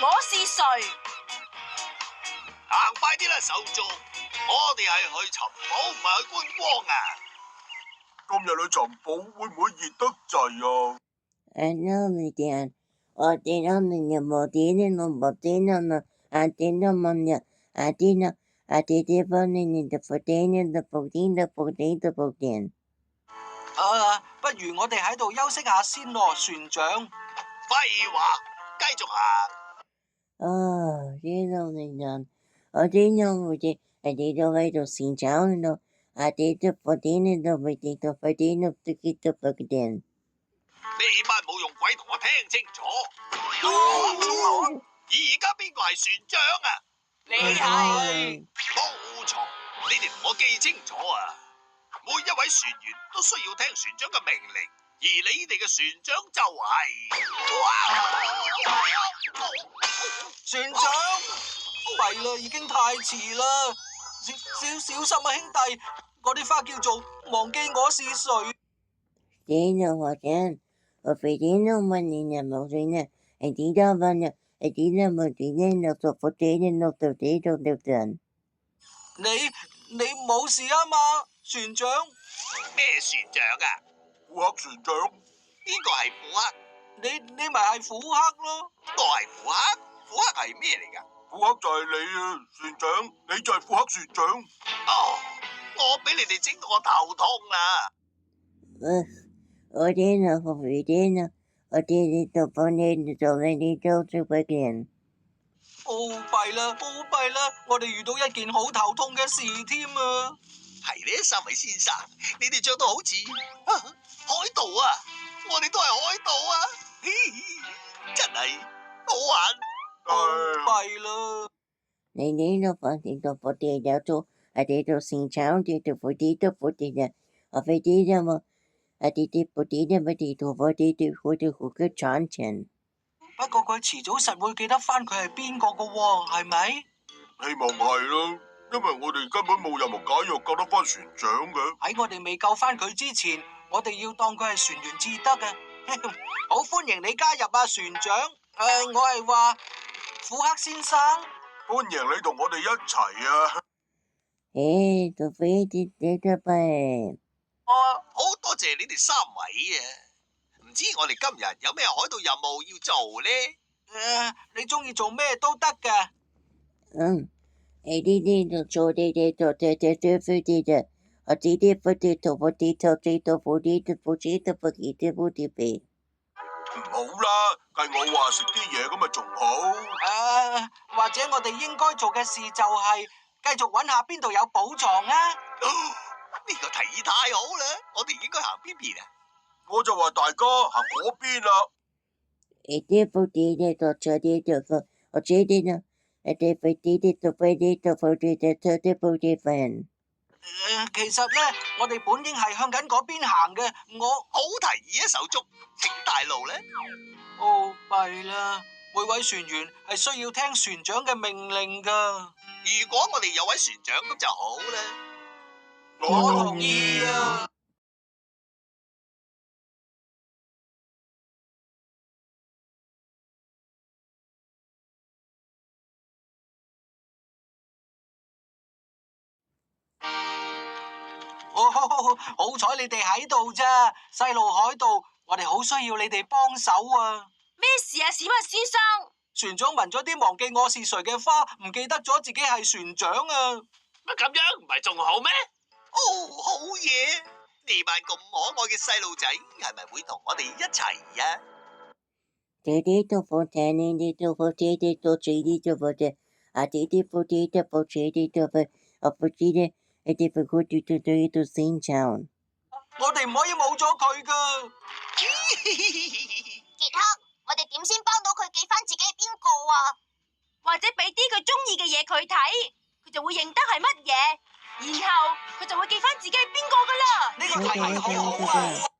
我是誰？行快啲啦，手足！我哋係去尋寶，唔係去觀光啊！今日去尋寶會唔會熱得滯啊？不如我哋喺度休息下先咯，船長。廢話，繼續行。呢班冇用鬼同我聽清楚。而家邊個係船長啊？你係？冇錯，你哋同我記清楚啊！每一位船員都需要聽船長嘅命令，而你哋嘅船長就係船長。弊啦，已經太遲啦！小心啊，兄弟！嗰啲花叫做忘記我是誰。你冇事啊嘛，船長？咩船長啊？虎克船長。邊個係虎克？你咪係虎克咯。我係虎克？虎克係咩嚟㗎？虎克就係你啊，船長，你就係虎克船長。哦，我俾你哋整到我頭痛啦！弊啦！我哋遇到一件好頭痛嘅事添啊！係呢，三位先生，你哋着到好似海盜啊！我哋都係海盜啊！真係好玩。弊啦！不過佢遲早實會記得翻佢係邊個噶喎，係咪？希望係啦，因為我哋根本冇任何解藥救得翻船長嘅。喺我哋未救翻佢之前，我哋要當佢係船員至得嘅。好歡迎你加入啊，船長。我係話虎克先生，歡迎你同我哋一齊啊！好多謝你哋三位啊！唔知我哋今日有咩海盜任務要做呢？你中意做咩都得㗎。唔好啦，計我話食啲嘢咁咪仲好。或者我哋應該做嘅事就係繼續揾下邊度有寶藏啊！呢個提議太好啦，我哋應該行邊邊啊？我就話大家行嗰邊啦。其實呢，我哋本應係向緊嗰邊行嘅。我好提議啊，手足，請帶路呢。弊啦，每位船員係需要聽船長嘅命令噶。如果我哋有位船長咁就好啦。我同意啊。好彩你哋喺度咋，細路海盜，我哋好需要你哋幫手啊！咩事啊，史密先生？船長聞咗啲忘記我是誰嘅花，唔記得咗自己係船長啊！乜咁樣唔係仲好咩？好嘢！呢班咁可愛嘅細路仔，係咪會同我哋一齊啊？我哋唔可以冇咗佢噶。傑克，我哋點先幫到佢記翻自己係邊個啊？或者俾啲佢中意嘅嘢佢睇，佢就會認得係乜嘢，然後佢就會記翻自己係邊個噶啦。呢個提議好好啊！